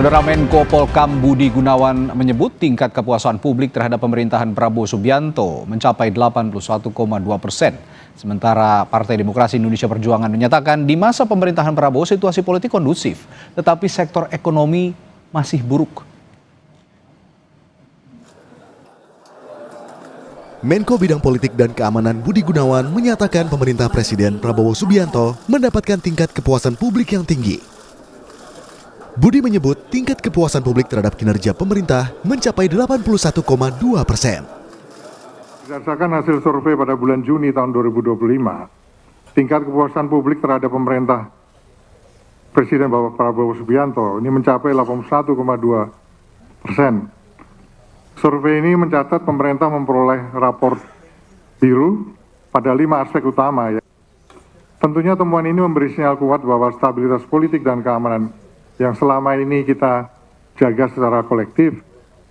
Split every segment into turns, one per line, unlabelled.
Saudara Menko Polhukam Budi Gunawan menyebut tingkat kepuasan publik terhadap pemerintahan Prabowo Subianto mencapai 81,2%. Sementara Partai Demokrasi Indonesia Perjuangan menyatakan di masa pemerintahan Prabowo situasi politik kondusif, tetapi sektor ekonomi masih buruk.
Menko Bidang Politik dan Keamanan Budi Gunawan menyatakan pemerintah Presiden Prabowo Subianto mendapatkan tingkat kepuasan publik yang tinggi. Budi menyebut tingkat kepuasan publik terhadap kinerja pemerintah mencapai 81,2%.
Berdasarkan hasil survei pada bulan Juni tahun 2025, tingkat kepuasan publik terhadap pemerintah Presiden Bapak Prabowo Subianto ini mencapai 81,2%. Survei ini mencatat pemerintah memperoleh rapor biru pada 5 aspek utama. Tentunya temuan ini memberi sinyal kuat bahwa stabilitas politik dan keamanan yang selama ini kita jaga secara kolektif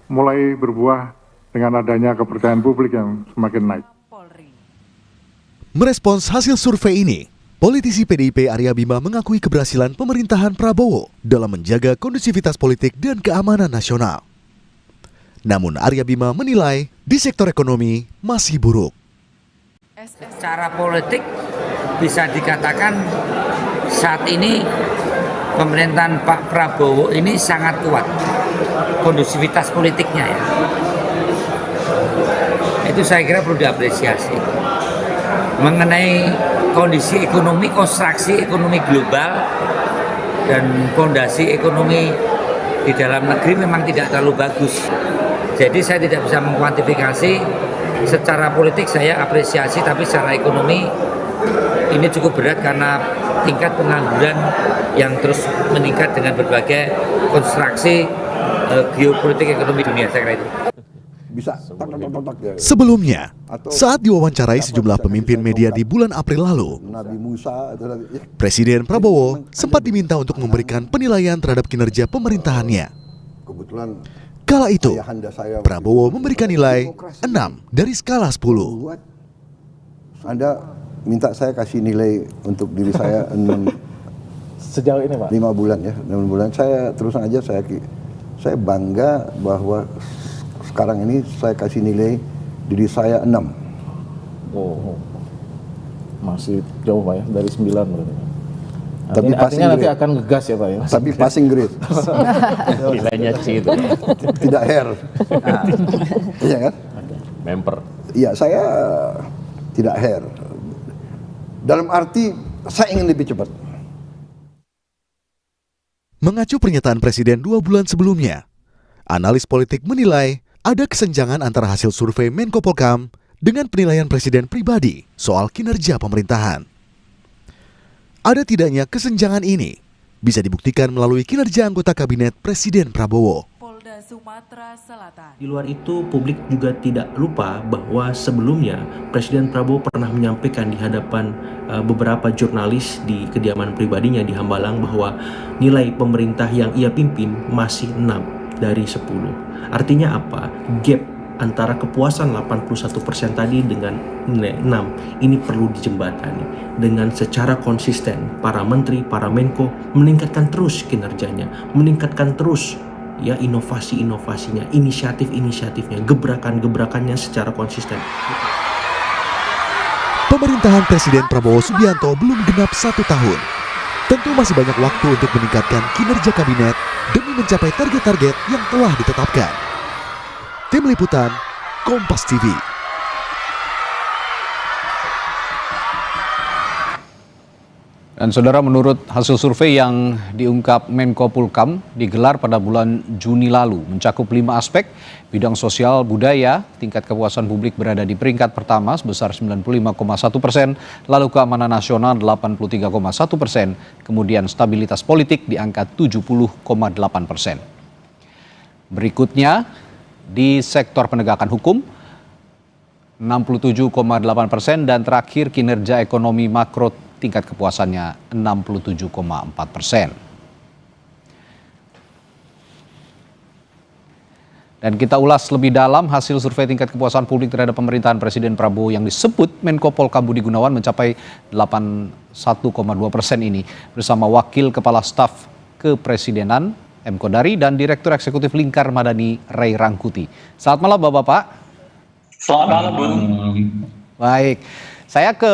mulai berbuah dengan adanya kepercayaan publik yang semakin naik.
Merespons hasil survei ini, politisi PDIP Arya Bima mengakui keberhasilan pemerintahan Prabowo dalam menjaga kondusivitas politik dan keamanan nasional. Namun Arya Bima menilai di sektor ekonomi masih buruk.
Secara politik bisa dikatakan saat ini pemerintahan Pak Prabowo ini sangat kuat kondusivitas politiknya ya. Itu saya kira perlu diapresiasi. Mengenai kondisi ekonomi, konstruksi ekonomi global dan fondasi ekonomi di dalam negeri memang tidak terlalu bagus. Jadi saya tidak bisa mengkuantifikasi secara politik saya apresiasi, tapi secara ekonomi ini cukup berat karena tingkat pengangguran yang terus meningkat dengan berbagai konstruksi geopolitik ekonomi dunia, saya kira itu.
Sebelumnya, saat diwawancarai sejumlah pemimpin media di bulan April lalu, Presiden Prabowo sempat diminta untuk memberikan penilaian terhadap kinerja pemerintahannya. Kala itu, Prabowo memberikan nilai 6 dari skala 10.
Anda minta saya kasih nilai untuk diri saya 6
sejauh ini, Pak.
5 bulan ya, 6 bulan. Saya terus aja saya bangga bahwa sekarang ini saya kasih nilai diri saya 6.
Oh. Masih jauh, Pak ya, dari 9 berarti.
Tapi
artinya nanti akan ngegas ya, Pak ya.
Tapi passing grade.
Nilainya C itu.
Tidak hair. Iya kan?
Member.
Iya, saya tidak hair. Dalam arti saya ingin lebih cepat.
Mengacu pernyataan Presiden 2 bulan sebelumnya, analis politik menilai ada kesenjangan antara hasil survei Menko Polhukam dengan penilaian Presiden pribadi soal kinerja pemerintahan. Ada tidaknya kesenjangan ini bisa dibuktikan melalui kinerja anggota Kabinet Presiden Prabowo.
Sumatera Selatan.
Di luar itu, publik juga tidak lupa bahwa sebelumnya Presiden Prabowo pernah menyampaikan di hadapan beberapa jurnalis di kediaman pribadinya di Hambalang bahwa nilai pemerintah yang ia pimpin masih 6 dari 10. Artinya apa? Gap antara kepuasan 81% tadi dengan nilai 6 ini perlu dijembatani dengan secara konsisten. Para menteri, para menko meningkatkan terus kinerjanya, meningkatkan terus ya inovasi-inovasinya, inisiatif-inisiatifnya, gebrakan-gebrakannya secara konsisten.
Pemerintahan Presiden Prabowo Subianto belum genap 1 tahun. Tentu masih banyak waktu untuk meningkatkan kinerja kabinet demi mencapai target-target yang telah ditetapkan. Tim Liputan, Kompas TV.
Dan saudara, menurut hasil survei yang diungkap Menko Polhukam digelar pada bulan Juni lalu, mencakup 5 aspek, bidang sosial budaya, tingkat kepuasan publik berada di peringkat pertama sebesar 95,1%, lalu keamanan nasional 83,1%, kemudian stabilitas politik di angka 70,8%. Berikutnya, di sektor penegakan hukum, 67,8%, dan terakhir kinerja ekonomi makro tingkat kepuasannya 67,4%. Dan kita ulas lebih dalam hasil survei tingkat kepuasan publik terhadap pemerintahan Presiden Prabowo yang disebut Menko Polhukam Budi Gunawan mencapai 81,2% ini bersama Wakil Kepala Staf Kepresidenan M. Kodari, dan Direktur Eksekutif Lingkar Madani, Ray Rangkuti. Selamat malam Bapak-Bapak.
Selamat malam, Bung.
Baik, saya ke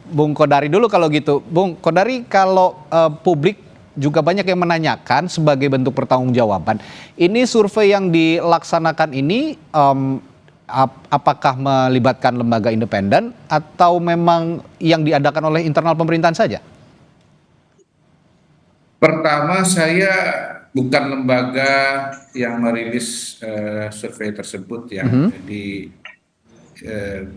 Bung Kodari dulu kalau gitu. Bung Kodari, kalau publik juga banyak yang menanyakan sebagai bentuk pertanggungjawaban, ini survei yang dilaksanakan ini apakah melibatkan lembaga independen atau memang yang diadakan oleh internal pemerintahan saja?
Pertama, saya bukan lembaga yang merilis survei tersebut ya. Jadi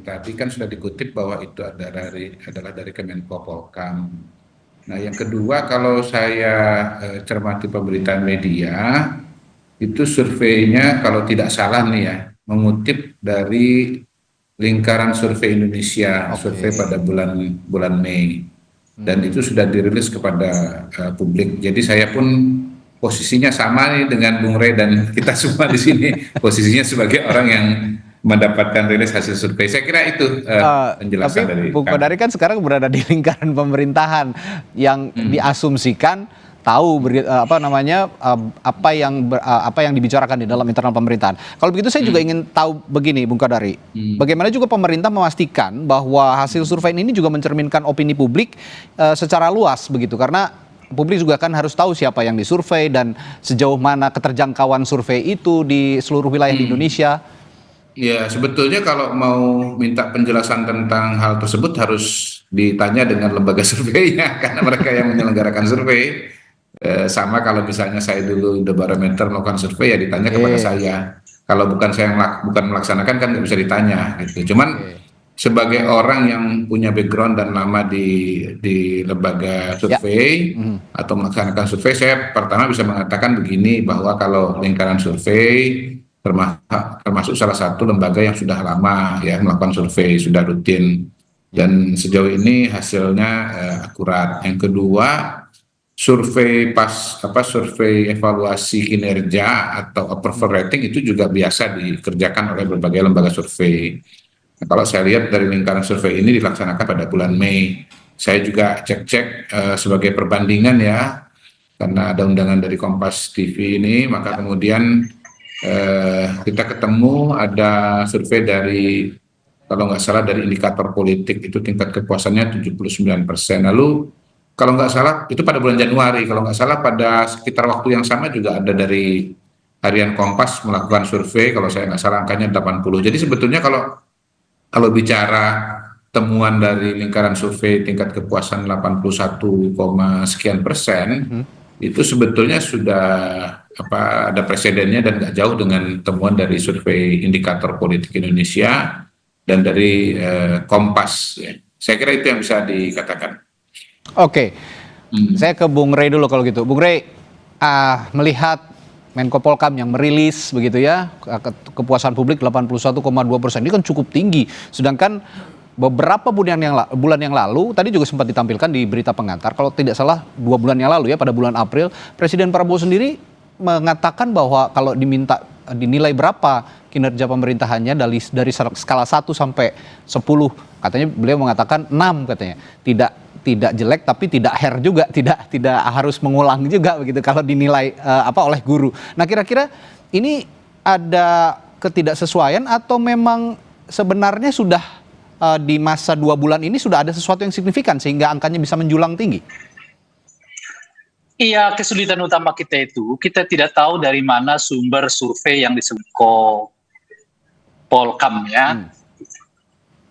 tadi kan sudah dikutip bahwa itu adalah dari Kemenko Polhukam. Nah, yang kedua, kalau saya cermati pemberitaan media, itu surveinya kalau tidak salah nih ya, mengutip dari Lingkaran Survei Indonesia, survei pada bulan Mei. Dan itu sudah dirilis kepada publik. Jadi saya pun posisinya sama nih dengan Bung Rey dan kita semua di sini, posisinya sebagai orang yang mendapatkan rilis hasil survei. Saya kira itu penjelasan dari
Bung Kodari kan sekarang berada di lingkaran pemerintahan yang diasumsikan tahu apa yang dibicarakan di dalam internal pemerintahan. Kalau begitu saya juga ingin tahu begini, Bung Kodari, bagaimana juga pemerintah memastikan bahwa hasil survei ini juga mencerminkan opini publik secara luas begitu, karena publik juga kan harus tahu siapa yang disurvei dan sejauh mana keterjangkauan survei itu di seluruh wilayah di Indonesia.
Ya, sebetulnya kalau mau minta penjelasan tentang hal tersebut harus ditanya dengan lembaga surveinya, karena mereka yang menyelenggarakan survei. Sama kalau misalnya saya dulu The Barometer melakukan survei, ya ditanya kepada saya. Kalau bukan saya bukan melaksanakan kan nggak bisa ditanya gitu. Cuman sebagai orang yang punya background dan lama di lembaga survei atau melaksanakan survei, saya pertama bisa mengatakan begini, bahwa kalau lingkaran survei termasuk salah satu lembaga yang sudah lama ya melakukan survei, sudah rutin, dan sejauh ini hasilnya akurat. Yang kedua, survei survei evaluasi kinerja atau approval rating itu juga biasa dikerjakan oleh berbagai lembaga survei. Nah, kalau saya lihat dari lingkaran survei ini dilaksanakan pada bulan Mei. Saya juga cek sebagai perbandingan ya, karena ada undangan dari Kompas TV ini, maka kemudian kita ketemu ada survei dari, kalau nggak salah dari indikator politik, itu tingkat kepuasannya 79%. Lalu kalau nggak salah itu pada bulan Januari, kalau nggak salah pada sekitar waktu yang sama juga ada dari Harian Kompas melakukan survei, kalau saya nggak salah angkanya 80. Jadi sebetulnya kalau bicara temuan dari lingkaran survei tingkat kepuasan 81, sekian persen, itu sebetulnya sudah ada presidennya dan nggak jauh dengan temuan dari survei indikator politik Indonesia dan dari Kompas. Ya. Saya kira itu yang bisa dikatakan.
Oke, saya ke Bung Rey dulu kalau gitu. Bung Rey, melihat Menko Polhukam yang merilis begitu ya, kepuasan publik 81,2%, ini kan cukup tinggi. Sedangkan beberapa bulan yang lalu, tadi juga sempat ditampilkan di berita pengantar, kalau tidak salah 2 bulan yang lalu ya, pada bulan April, Presiden Prabowo sendiri mengatakan bahwa kalau dinilai berapa kinerja pemerintahannya dari skala 1 sampai 10, katanya beliau mengatakan 6 katanya. Tidak jelek tapi tidak juga, tidak harus mengulang juga begitu kalau dinilai oleh guru. Nah, kira-kira ini ada ketidaksesuaian atau memang sebenarnya sudah di masa 2 bulan ini sudah ada sesuatu yang signifikan sehingga angkanya bisa menjulang tinggi?
Iya, kesulitan utama kita itu, kita tidak tahu dari mana sumber survei yang disebut Polhukam ya.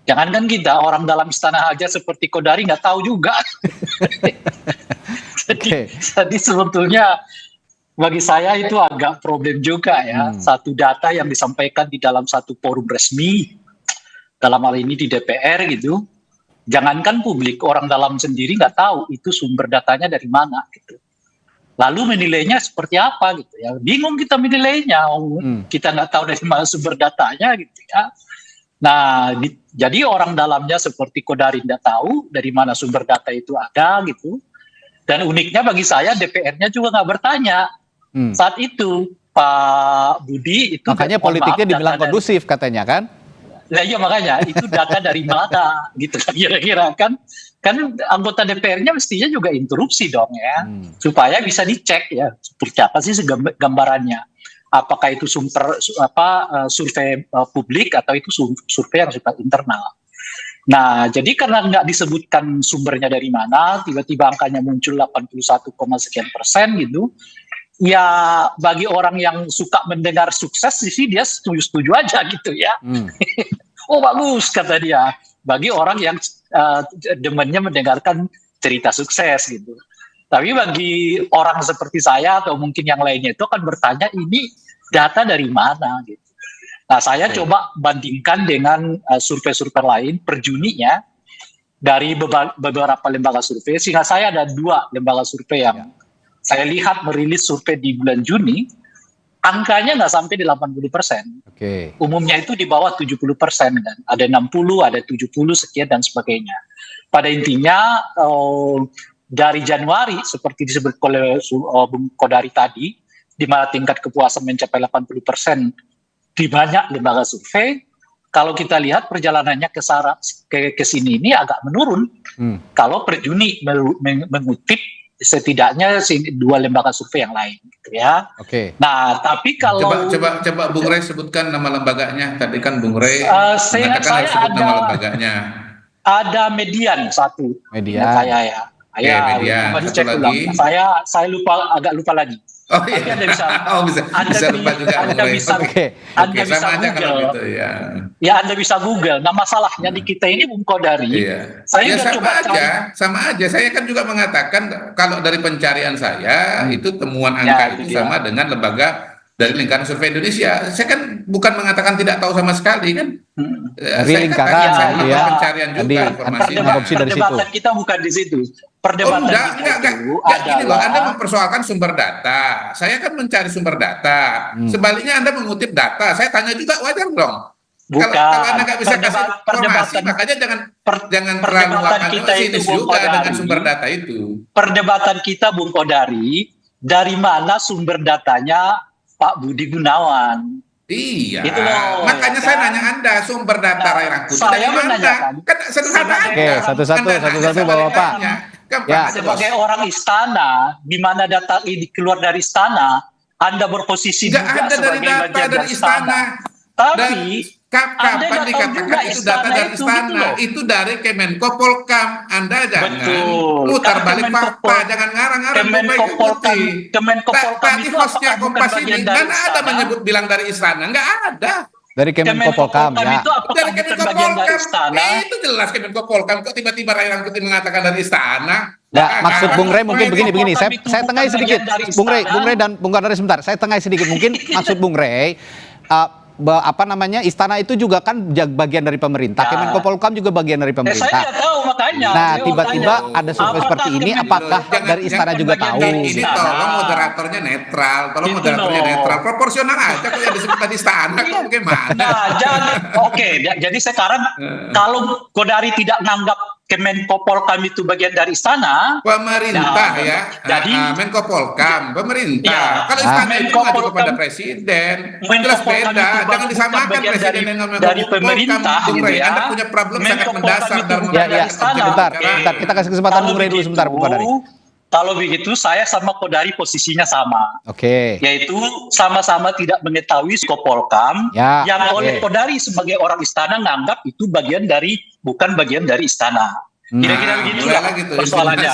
Jangankan kita, orang dalam istana aja seperti Kodari nggak tahu juga. Jadi sebetulnya bagi saya itu agak problem juga ya. Satu data yang disampaikan di dalam satu forum resmi, dalam hal ini di DPR gitu. Jangankan publik, orang dalam sendiri nggak tahu itu sumber datanya dari mana gitu. Lalu menilainya seperti apa gitu ya. Bingung kita menilainya, kita nggak tahu dari mana sumber datanya gitu ya. Nah, jadi orang dalamnya seperti Kodari tidak tahu dari mana sumber data itu ada gitu. Dan uniknya bagi saya DPR-nya juga nggak bertanya. Saat itu Pak Budi itu
makanya politiknya dibilang kondusif katanya kan?
Nah iya makanya itu data dari mana gitu kan kira-kira kan. kan anggota DPR-nya mestinya juga interupsi dong ya, supaya bisa dicek ya seperti apa sih gambarannya. Apakah itu survei publik atau itu survei yang sifat internal. Nah, jadi karena nggak disebutkan sumbernya dari mana, tiba-tiba angkanya muncul 81, sekian persen gitu. Ya bagi orang yang suka mendengar sukses sih dia setuju-setuju aja gitu ya. Oh bagus kata dia. Bagi orang yang demennya mendengarkan cerita sukses gitu. Tapi bagi orang seperti saya atau mungkin yang lainnya itu akan bertanya ini data dari mana gitu. Nah saya coba bandingkan dengan survei-survei lain per Juninya dari beberapa lembaga survei. Sehingga saya ada 2 lembaga survei yang saya lihat merilis survei di bulan Juni, angkanya nggak sampai di 80%. Umumnya itu di bawah 70%, kan. Ada 60, ada 70 sekian dan sebagainya. Pada intinya dari Januari seperti disebut oleh Bung Kodari tadi, di mana tingkat kepuasan mencapai 80% di banyak lembaga survei. Kalau kita lihat perjalanannya ke sini ini agak menurun. Kalau per Juni mengutip setidaknya 2 lembaga survei yang lain, gitu ya. Nah, tapi kalau
coba Bung Rey sebutkan nama lembaganya. Tadi kan Bung Rey
seingat saya
sebut nama lembaganya.
Ada Median satu.
Median.
Saya ya.
Median.
Cek ulang. Saya agak lupa lagi.
Oh iya.
Tapi Anda bisa.
bisa lupa juga.
Anda bisa Google.
Gitu, ya.
Ya Anda bisa Google. Nah masalahnya di kita ini Bung Kodari. Saya
sama aja. Saya kan juga mengatakan kalau dari pencarian saya itu temuan angka itu sama dengan lembaga dari lingkaran survei Indonesia. Saya kan bukan mengatakan tidak tahu sama sekali kan.
Dari lingkaran
pencarian juga informasinya.
Perdebatan kita bukan di situ. Perdebatan
gini loh, Anda mempersoalkan sumber data. Saya kan mencari sumber data. Sebaliknya Anda mengutip data. Saya tanya juga, wajar dong. Kalau Anda nggak bisa kasih informasi, makanya jangan terlalu sinis juga dengan sumber data itu.
Perdebatan kita, Bung Kodari, dari mana sumber datanya Pak Budi Gunawan?
Iya, makanya saya nanya Anda sumber data Ray Rangkuti dari mana? Kan sederhana aja.
Satu-satu Bapak.
Sebagai orang istana, di mana data ini keluar dari istana, Anda berposisi juga sebagai bagian dari istana. Tapi
kapan dikatakan itu data dari istana? Itu dari Kemenko Polkam. Anda jangan putar balik fakta, jangan ngarang-ngarang.
Kemenko Polkam
itu hostnya Kompas ini, mana ada menyebut bilang dari istana? Nggak ada.
Dari Kemenko Polkam ya.
Dari Kemenko Polkam. Itu jelas Kemenko Polkam. Kok tiba-tiba Ray Rangkuti mengatakan dari istana?
Ya, maksud Bung Rey mungkin begini. Saya tengah sedikit. Bung Rey dan Bung Kodari sebentar. Saya tengah sedikit. Mungkin maksud Bung Rey istana itu juga kan bagian dari pemerintah. Kemenko Polkam juga bagian dari pemerintah.
Saya tidak tahu makanya.
Nah, tiba-tiba ada survei seperti ini, apakah dari istana juga tahu?
Ini tolong moderatornya netral, proporsional aja kok yang disebut tadi istana kok bagaimana?
Jadi sekarang kalau Kodari tidak menganggap Kemenko Polkam itu bagian dari istana,
pemerintah jadi Menko Polkam pemerintah. Kalau istana itu maju kepada presiden, jelas beda. Jangan disamakan presiden dengan Menko
pemerintah.
Anda punya problem sangat mendasar dalam
sebentar. Kita kasih kesempatan Bung Rey dulu sebentar, Bung Kodari.
Kalau begitu saya sama Kodari posisinya sama. Yaitu sama-sama tidak mengetahui skop Polkam yang oleh Kodari sebagai orang istana nganggap itu bukan bagian dari istana. Kira-kira begitu lah persoalannya.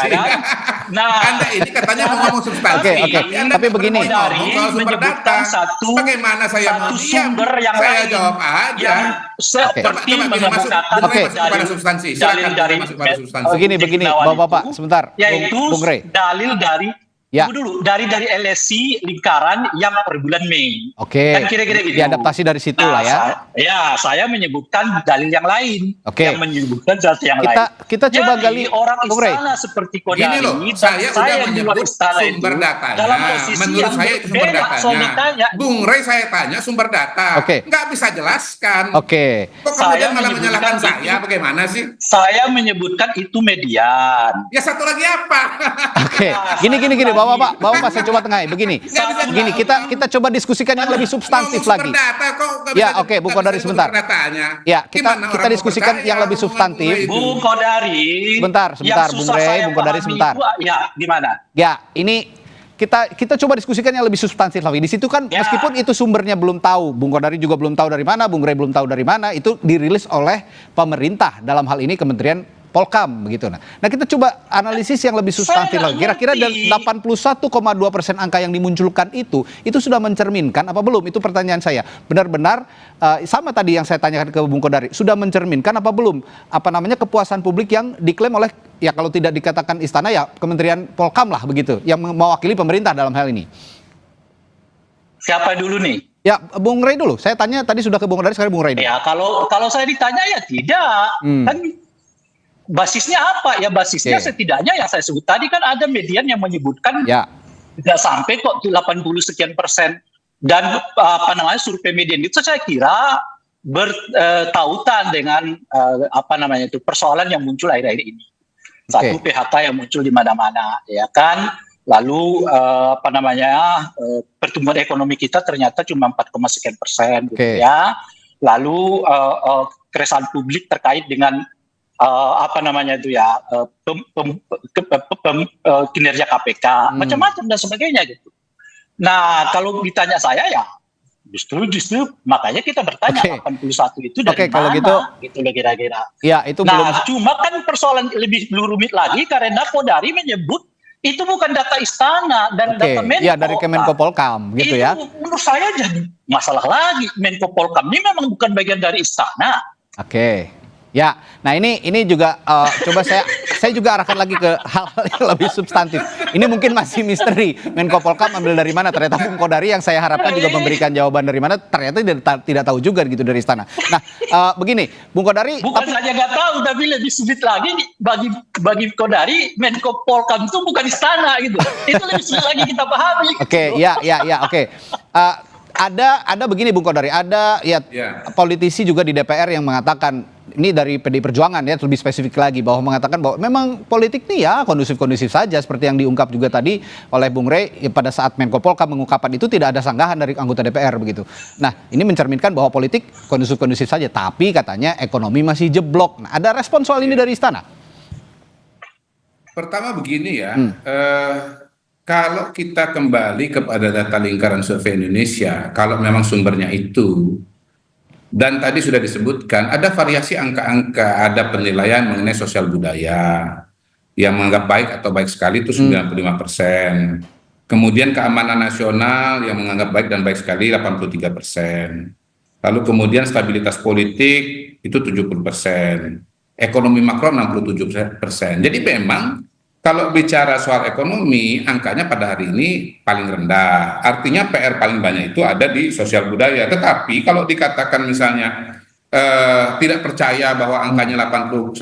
Nah,
Anda ini katanya mau ngomong substansi.
Tapi begini.
Menyebutkan satu sumber yang
saya
lain.
Jawab aja.
Yang seperti mengemukakan
pada substansi. Silakan masuk pada substansi.
Begini, Bapak, sebentar.
Yaitu
Bung Rey.
dalil dari dari LSI lingkaran yang per bulan Mei. Kan kira-kira gitu.
Diadaptasi dari situ lah ya.
Saya menyebutkan dalil yang lain. Yang menyebutkan dalil yang lain.
Kita coba gali
orang istana seperti Kodari.
Gini loh, saya udah menyebut sumber datanya. Menurut saya itu sumber datanya. Bung Rey saya tanya sumber data. Nggak bisa jelaskan. Kok kemudian malah menyalahkan saya? Bagaimana sih?
Saya menyebutkan itu median.
Ya satu lagi apa?
Gini Bapak saya coba tengahin begini. Kita coba diskusikan yang lebih substantif lagi. Ya, oke, Bung Kodari sebentar. Ya, kita diskusikan yang lebih substantif.
Bung Kodari.
Sebentar, Bung Rey, Bung Kodari sebentar.
Ya, gimana?
Ya, ini kita coba diskusikan yang lebih substantif lagi. Di situ kan meskipun itu sumbernya belum tahu, Bung Kodari juga belum tahu dari mana, Bung Rey belum tahu dari mana, itu dirilis oleh pemerintah, dalam hal ini Kementerian Polkam begitu. Nah, kita coba analisis yang lebih substantif lagi. Kira-kira 81,2% angka yang dimunculkan itu sudah mencerminkan apa belum? Itu pertanyaan saya. Benar-benar sama tadi yang saya tanyakan ke Bung Kodari, sudah mencerminkan apa belum? Apa namanya kepuasan publik yang diklaim oleh, ya kalau tidak dikatakan istana ya Kementerian Polkam lah begitu, yang mewakili pemerintah dalam hal ini.
Siapa dulu nih?
Ya, Bung Rey dulu. Saya tanya tadi sudah ke Bung Kodari, sekarang Bung Rey dulu.
Ya, kalau saya ditanya ya tidak. Kan basisnya apa? Ya basisnya setidaknya yang saya sebut tadi kan ada median yang menyebutkan tidak sampai kok 80 sekian persen. Dan survei median itu saya kira bertautan dengan persoalan yang muncul akhir-akhir ini. Satu, PHK yang muncul di mana-mana, ya kan. Lalu pertumbuhan ekonomi kita ternyata cuma 4, sekian persen, gitu ya. Lalu keresahan publik terkait dengan kinerja KPK, macam-macam dan sebagainya gitu. Nah, kalau ditanya saya ya justru makanya kita bertanya 81 itu dari mana,
kalau
gitu loh kira-kira.
Ya, itu
cuma kan persoalan lebih rumit lagi karena Kodari menyebut itu bukan data istana dan data Menko.
Iya, dari Kemenko Polkam gitu ya.
Itu menurut saya jadi masalah lagi. Menko Polkam ini memang bukan bagian dari istana.
Ya, nah ini juga coba saya juga arahkan lagi ke hal-hal yang lebih substantif. Ini mungkin masih misteri. Menko Polkam ambil dari mana? Ternyata Bung Kodari yang saya harapkan juga memberikan jawaban dari mana. Ternyata tidak tahu juga gitu dari istana. Nah, begini, Bung Kodari.
Bukan saja nggak tahu, tapi lebih sulit lagi bagi Kodari, Menko Polkam itu bukan istana gitu. Itu lebih sulit lagi kita pahami.
Oke. Ada begini Bung Kodari, ada politisi juga di DPR yang mengatakan, ini dari PDI Perjuangan ya, lebih spesifik lagi, bahwa mengatakan bahwa memang politik nih ya kondusif-kondusif saja, seperti yang diungkap juga tadi oleh Bung Rey, ya, pada saat Menko Polkam mengungkapkan itu tidak ada sanggahan dari anggota DPR begitu. Nah, ini mencerminkan bahwa politik kondusif-kondusif saja, tapi katanya ekonomi masih jeblok. Nah, ada respon soal ini dari istana?
Pertama begini ya, kalau kita kembali kepada data lingkaran survei Indonesia, kalau memang sumbernya itu, dan tadi sudah disebutkan, ada variasi angka-angka, ada penilaian mengenai sosial budaya, yang menganggap baik atau baik sekali itu 95%. Kemudian keamanan nasional yang menganggap baik dan baik sekali 83%. Lalu kemudian stabilitas politik itu 70%. Ekonomi makro 67%. Jadi memang kalau bicara soal ekonomi, angkanya pada hari ini paling rendah. Artinya PR paling banyak itu ada di sosial budaya. Tetapi kalau dikatakan misalnya tidak percaya bahwa angkanya 81%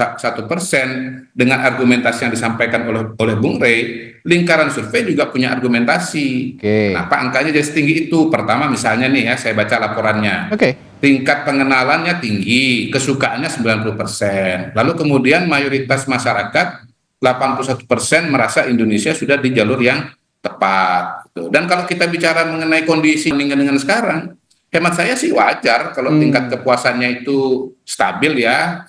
dengan argumentasi yang disampaikan oleh Bung Rey, lingkaran survei juga punya argumentasi. Kenapa angkanya jadi setinggi itu? Pertama misalnya nih ya, saya baca laporannya. Tingkat pengenalannya tinggi, kesukaannya 90%. Lalu kemudian mayoritas masyarakat 81% merasa Indonesia sudah di jalur yang tepat. Dan kalau kita bicara mengenai kondisi dengan sekarang, hemat saya sih wajar kalau tingkat kepuasannya itu stabil ya,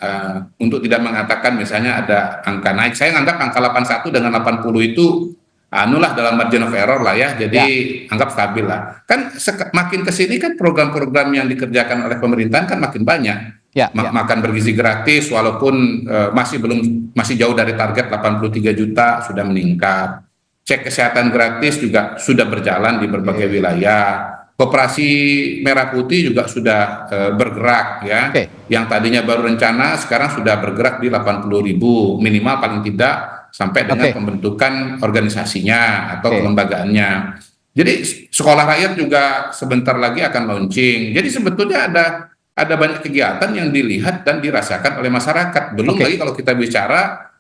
untuk tidak mengatakan misalnya ada angka naik. Saya anggap angka 81 dengan 80 itu anulah dalam margin of error lah ya, jadi anggap stabil lah. Kan makin kesini kan program-program yang dikerjakan oleh pemerintahan kan makin banyak. Makan bergizi gratis walaupun masih jauh dari target 83 juta sudah meningkat. Cek kesehatan gratis juga sudah berjalan di berbagai wilayah. Koperasi Merah Putih juga sudah bergerak ya. Yang tadinya baru rencana sekarang sudah bergerak di 80.000 minimal paling tidak sampai dengan pembentukan organisasinya atau kelembagaannya. Jadi sekolah rakyat juga sebentar lagi akan launching. Jadi sebetulnya ada banyak kegiatan yang dilihat dan dirasakan oleh masyarakat. Belum lagi kalau kita bicara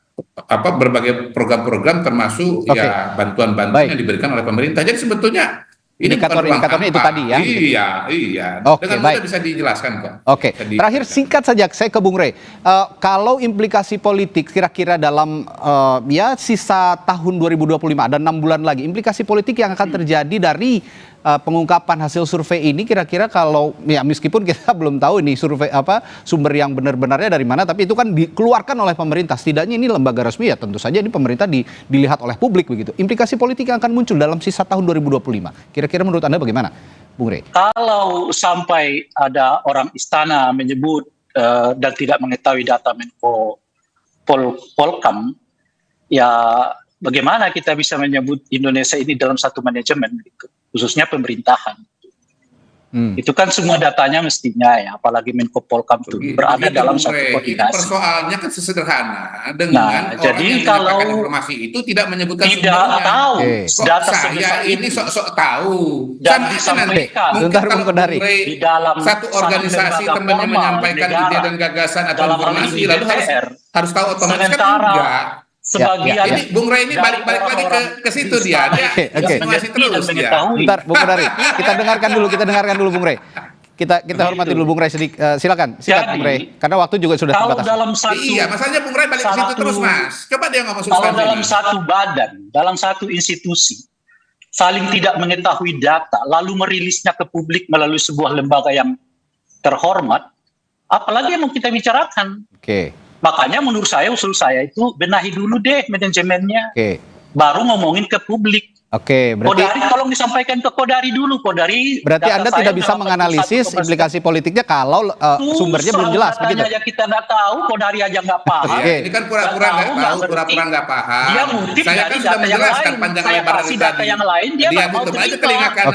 berbagai program-program termasuk ya bantuan-bantuan yang diberikan oleh pemerintah. Jadi sebetulnya
Indikator-indikatornya itu tadi ya?
Iya.
Oke,
Dengan
baik.
mudah bisa dijelaskan kok.
Oke, terakhir singkat saja saya ke Bung Rey. Kalau implikasi politik kira-kira dalam ya sisa tahun 2025 ada 6 bulan lagi, implikasi politik yang akan terjadi dari pengungkapan hasil survei ini kira-kira kalau ya meskipun kita belum tahu ini survei sumber yang benar-benarnya dari mana, tapi itu kan dikeluarkan oleh pemerintah. Setidaknya ini lembaga resmi ya, tentu saja ini pemerintah dilihat oleh publik begitu. Implikasi politik yang akan muncul dalam sisa tahun 2025. Kira-kira menurut Anda bagaimana, Bung Rey?
Kalau sampai ada orang istana menyebut dan tidak mengetahui data Menko Polkam, ya bagaimana kita bisa menyebut Indonesia ini dalam satu manajemen, gitu, khususnya pemerintahan. Itu kan semua datanya mestinya ya, apalagi Menko Polkam itu berada dalam satu koordinasi.
Ini persoalannya kan sesederhana dengan orang
jadi
yang
kalau
menyampaikan informasi itu tidak menyebutkan
tidak
sumbernya.
tahu data
Saya
sebesar
ini sok-sok tahu.
dan disampaikan
Bentar, Bung Kodari.
di dalam
satu organisasi
lembaga
temannya
formal
menyampaikan
negara,
ide dan gagasan atau
dalam hal
informasi
ini
lalu
DPR.
harus tahu otomatis kan
Sementara
enggak.
sebagian
Ini Bung Rey ini balik lagi ke situ dia masih terus dia.
Bentar, Bung Kodari, kita dengarkan dulu Bung Rey. Kita hormati dulu Bung Rey silakan Bung Rey, karena waktu juga sudah terbatas.
Iya, masalahnya Bung Rey balik ke situ terus, Mas. Coba dia ngomong substansi.
Kalau dalam satu badan, dalam satu institusi saling tidak mengetahui data lalu merilisnya ke publik melalui sebuah lembaga yang terhormat, apalagi yang mau kita bicarakan.
Oke.
Makanya menurut saya, usul saya itu benahi dulu deh manajemennya.
Oke.
Baru ngomongin ke publik.
Oke, berarti
Kodari tolong disampaikan ke Kodari dulu. Kodari.
Berarti
data
Anda
saya
tidak bisa
berapa
menganalisis
%?
implikasi politiknya kalau sumbernya belum jelas begitu.
Aja kita nggak tahu, Kodari aja nggak paham.
Oke.
Ini kan pura-pura nggak tahu, pura-pura nggak paham.
Dia ngutip
Saya
dari
kan sudah
data yang
menjelaskan
lain.
panjang
Saya
lebar
kasih
dari
data
tadi.
yang lain, dia nggak mau
tutup aja
terima.
telinga kanan.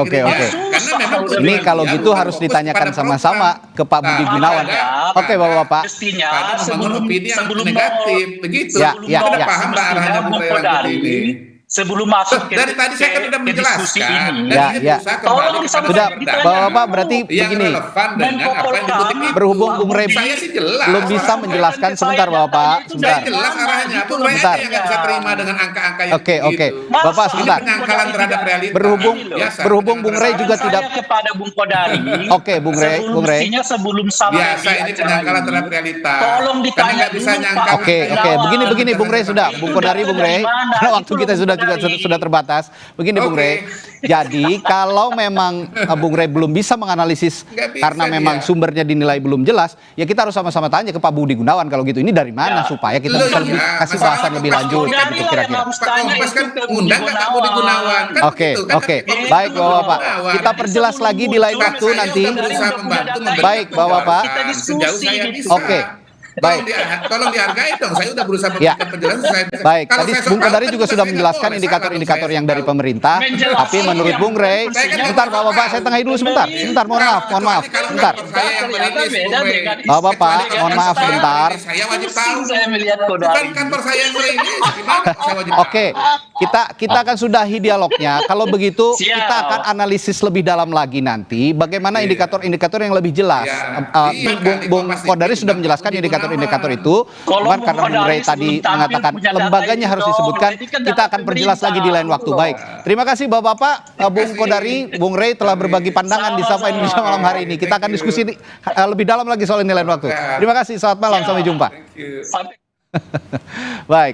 Oke.
Susah
Karena memang
kalau
Ini
tujuan
kalau
dia
gitu
bukan
harus
fokus
ditanyakan
pada
sama-sama
program.
ke Pak Budi Gunawan. Oke, Bapak-bapak.
Mestinya
Membangun opini yang negatif, begitu.
Ya,
Kita paham lah arahnya Bung Rey Rangkuti ini.
Sebelum masuk
Dari tadi saya kan sudah menjelaskan.
Ya. Sudah, Bapak-bapak berarti
yang
begini.
relevan dengan apa yang dikutip itu.
Berhubung Bung Rey
Saya sih jelas.
belum bisa menjelaskan, sebentar Bapak, sebentar.
Saya jelas arahnya. Bung Rey
Sebentar.
yang nggak bisa terima dengan angka-angka yang
Oke.
begitu.
Bapak
Ini
sebentar.
penyangkalan terhadap realita.
Berhubung Bung Rey juga tidak.
kepada Bung Kodari.
Oke, Bung Rey.
Sebelum sama
Biasa ini penyangkalan terhadap realita.
Tolong ditanya
Karena nggak bisa
dulu,
nyangkal.
Pak.
Oke. Begini Bung Rey sudah. Bung Kodari, Bung Rey. Karena waktu kita sudah terbatas. Begini Bung Rey. Jadi kalau memang Bung Rey belum bisa menganalisis karena memang sumbernya dinilai belum jelas, ya kita harus sama-sama tanya ke Pak Budi Gunawan kalau gitu. Ini dari mana supaya kita bisa kasih bahasan lebih lanjut gitu kira-kira.
Pak Kompes kan undang ke Pak Budi Gunawan. Kan
Oke.
gitu, kan
Baik Bapak. Kita perjelas lagi di lain waktu nanti. Baik Bapak.
Sejauh saya bisa.
Oke. Baik.
Tolong dihargai dong. Saya udah berusaha
Ya.
memberikan penjelasan. Saya bisa.
Baik,
Kalau
tadi
saya
Bung
sok
Kodari
tahu,
juga
kan
sudah
saya
menjelaskan
nggak boleh.
indikator-indikator
Saya
yang dari
tahu.
pemerintah. Tapi menurut Bung Rey, sebentar Bapak, saya tengahi dulu sebentar. Mohon maaf. Sebentar.
Saya yang merilis, Bung Rey.
Bapak, mohon maaf sebentar.
Saya wajib tahu.
Saya melihat
Bukan
Kodari.
kantor saya yang merilis. Gimana saya wajib tahu?
Oke, kita akan sudahi dialognya. Kalau begitu kita akan analisis lebih dalam lagi nanti. Bagaimana indikator-indikator yang lebih jelas. Bung Kodari sudah menjelaskan indikator-indikator itu. Cuman karena Bung Rey tadi mengatakan lembaganya harus disebutkan, kita akan perjelas lagi di lain waktu. Baik, terima kasih Bapak-Bapak, Bung Kodari, Bung Rey telah berbagi pandangan di Sapa Indonesia malam hari ini. Kita akan diskusi lebih dalam lagi soal ini lain waktu. Terima kasih, selamat malam, sampai jumpa. Baik.